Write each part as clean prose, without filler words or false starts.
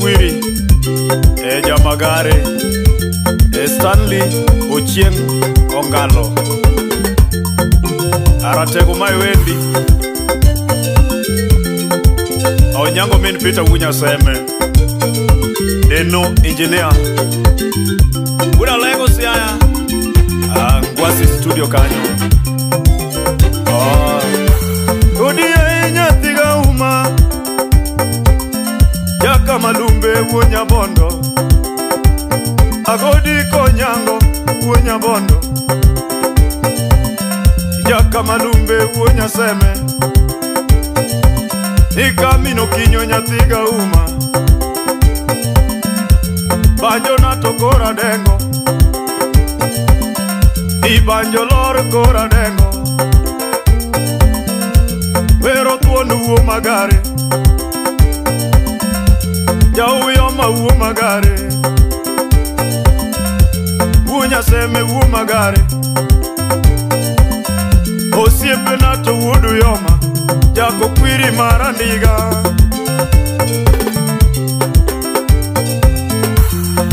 Kwiri, Jamagare, Stanley Ochieng Ongalo, Aratego Mai Wendi, Onyango Min Peter Wunya Seme, Deno Engineer, Buda Lego Siaya, Ngwasi Studio Kanyo. Odia Nyathiga Uma, Yaka Malumbe Wunya Bondo, Agodi Konyango Wunya Bondo, Yaka Malumbe Wunya Seme, Ikamino Kinyo Nyathiga Uma, Banjo Nato Kora Dengo, Ibanjo Lor Kora Dengo, Vero Tuonu Magare, Yoma Magare, Wunya Seme Magare, Osiepe Nato Wudu Yoma, Jako Kwiri Marandiga,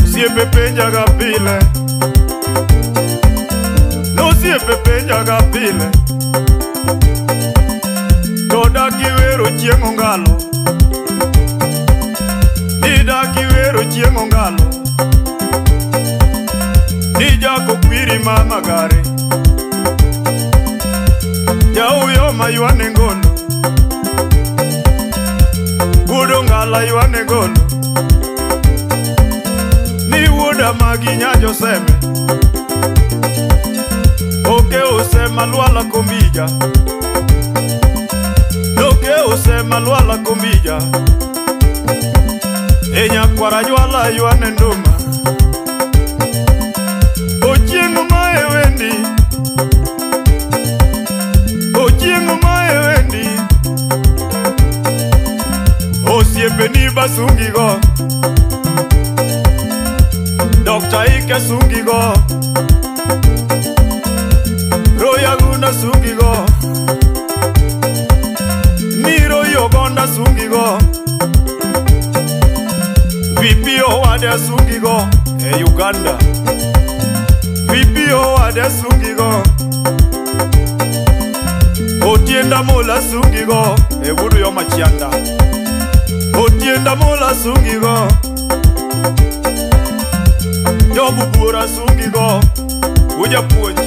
Siepe Penja Gapile, no Siepe Penja Gapile, Toda Kiwero Chieng Ongalo, Nida Kiwero Chieng Ongalo, Nijako Kwiri Magare, Yoma Yuane Ngolo, Wudo Ngala Yuane Ngolo, Ni Wuda Maginya Joseme, Oke Ose Malwala Komija, Oke Ose Malwala Komija, Enya Kwara Jwala Yuane Nduma, Ochieng Mae Wendi, Ochieng Mae Wendi, Osiepe ni Basungi Go, Dr. Ike Sungi Go, Roya Guna Sungi Go, Miro Yogonda Sungi Go, VPO Wade Sungi Go, Uganda, VPO Wade Sungi Go, Otienda Mola Sungi Go, Wudu Yoma Chianda, Otienda Mola Sungi Go, Jobu Bura Sungi Go, Uja Punch,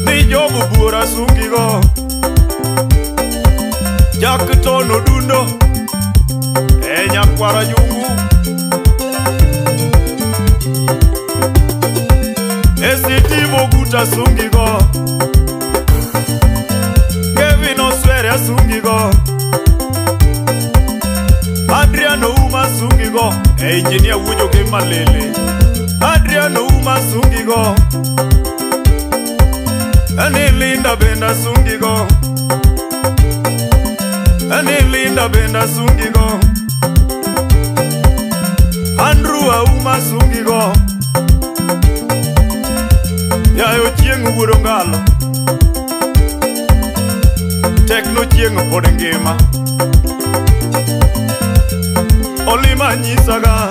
Ni Jobu Bura Sungi Go, Jak Tono Dundo, Enya Kwara Jungu, SCT Boguta Sungi Go, Kevin Oswere Sungi Go, Adriano Uma Sungi Go, Engineer Wujo Kemalele, Adriano Uma Sungi Go, Ani Linda Benda Sungi Go, Ani Linda Benda Sungi Go, Andrew Uma Sungi Go, Yayo Chieng Wudo Ngalo, Tekno Chieng Podengema, Olima Nyisaga,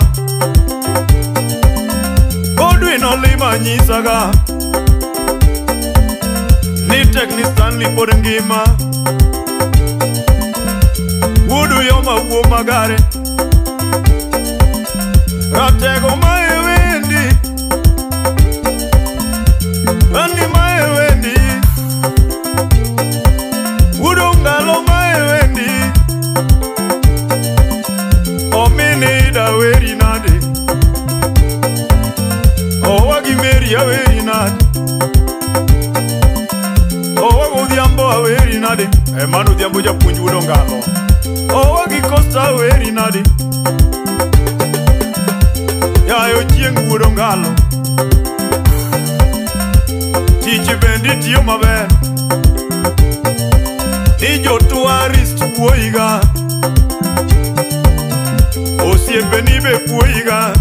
Godwin Olima Nyisaga, Ni Tekni Stanley Podengema, Wudu Yoma Magare, Ratego Mae Wendi, Andi Mae Wendi, Wudu Ngalo Mae Wendi, Omini Da Weri Nade, Owagi Meri Aweri Nade, Owago Diambo Aweri Nade, Emanu Diambo Japunju Wudu Ngalo, Owagi Costa Aweri Nade, Yayo Chieng Wudu Ngalo, Tichi Bendi Tiyo Maber, Nijo Tourist Puoiga, Osiepe Nibe Puoiga,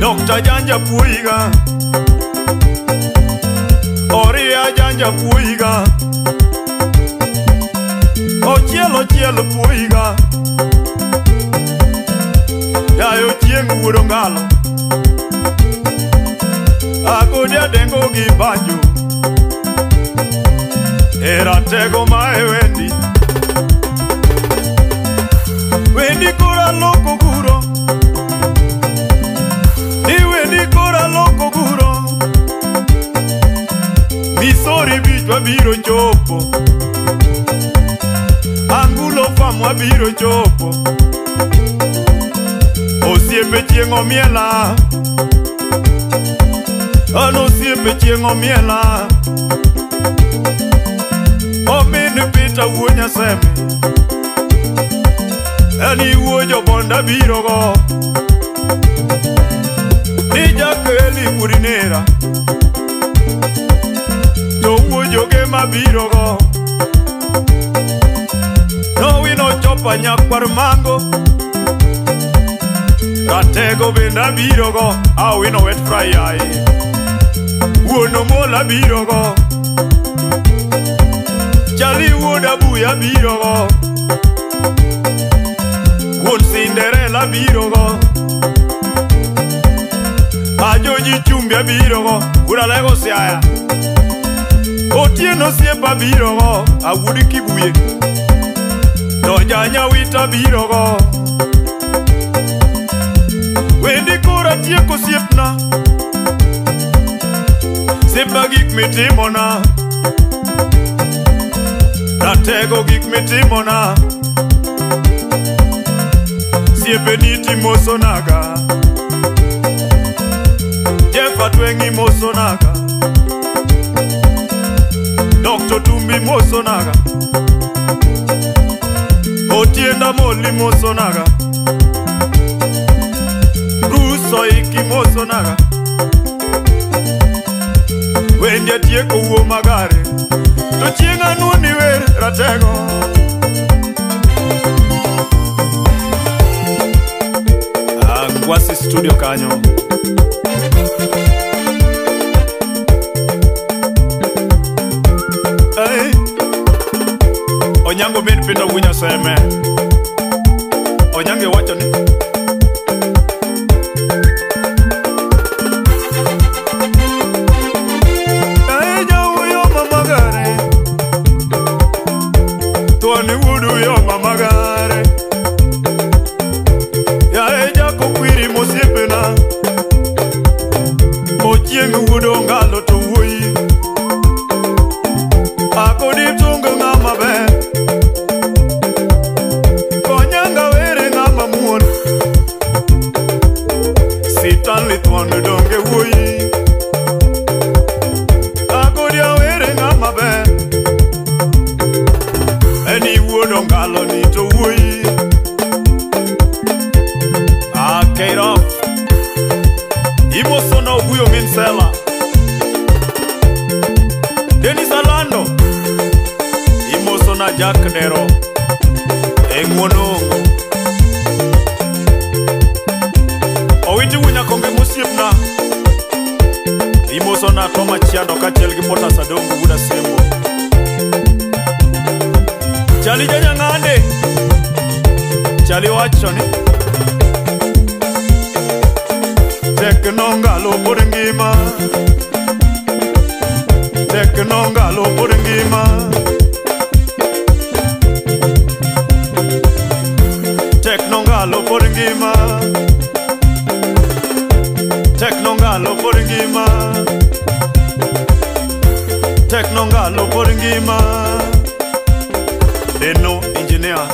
Dr. Janja Puoiga, Oria Janja Puoiga, Ochielo Puoiga, Dayo chieng' wuodo ngalo Agodia dengo gi banjo Era tego mae wendi Wendi kora loko guro Ni wendi kora loko guro Misori bichwa biro chopo Angulo famwa biro chopo Osiepe chieng' omiela Ano osiepe chieng' omiela Omini pita wuonya seme Eni wuojo bonda biro go Ni jakeli murinera To wuojo gema biro go No wino chopa nyakwar mango Ratego benda biro go Awino wet fry ai Wuono mola biro go Chali wuoda buya biro go Wuon Cinderella biro go Ajoji chumbia biro go Ura lego siaya Otieno siepa biro go Awudi kibuye Dojanya wita biro go Wendi kora tieko siepna Siepna gik mitimona Ratego gik mitimona Siepe niti mosonaga Jefa twengi mosonaga Dr. Tumbi mosonaga Otienda moli mosonaga Ruso iki mosonaga Wenje tieko uo magare To chienga nuni wer ratego Ngwasi studio kanyo Onyango min pita wunya seme Onyange wacho ni Tuani wudu yo mamagare Ya eja kukwiri mosipena Ochieng wudu ngalo to wuyi Akodi tungo ngama be Konyanga were ngama muon Sitanli tuanu donge wuyi Akodi were ngama be Eni wuodo ngalo ni to wuyi Keiro Imosono buyo min sela Denis Alando Imosona Jack Nero Engwonongo Owiti wunya konge musiepna Imosona Toma Chiando kachel gi Pota Sadongo buda sembo Chali janya ngande Chali wacho ni Tekno ngalo por ngima Tekno ngalo por ngima Tekno ngalo por ngima Tekno ngalo por ngima Tekno ngalo por ngima Deno engineer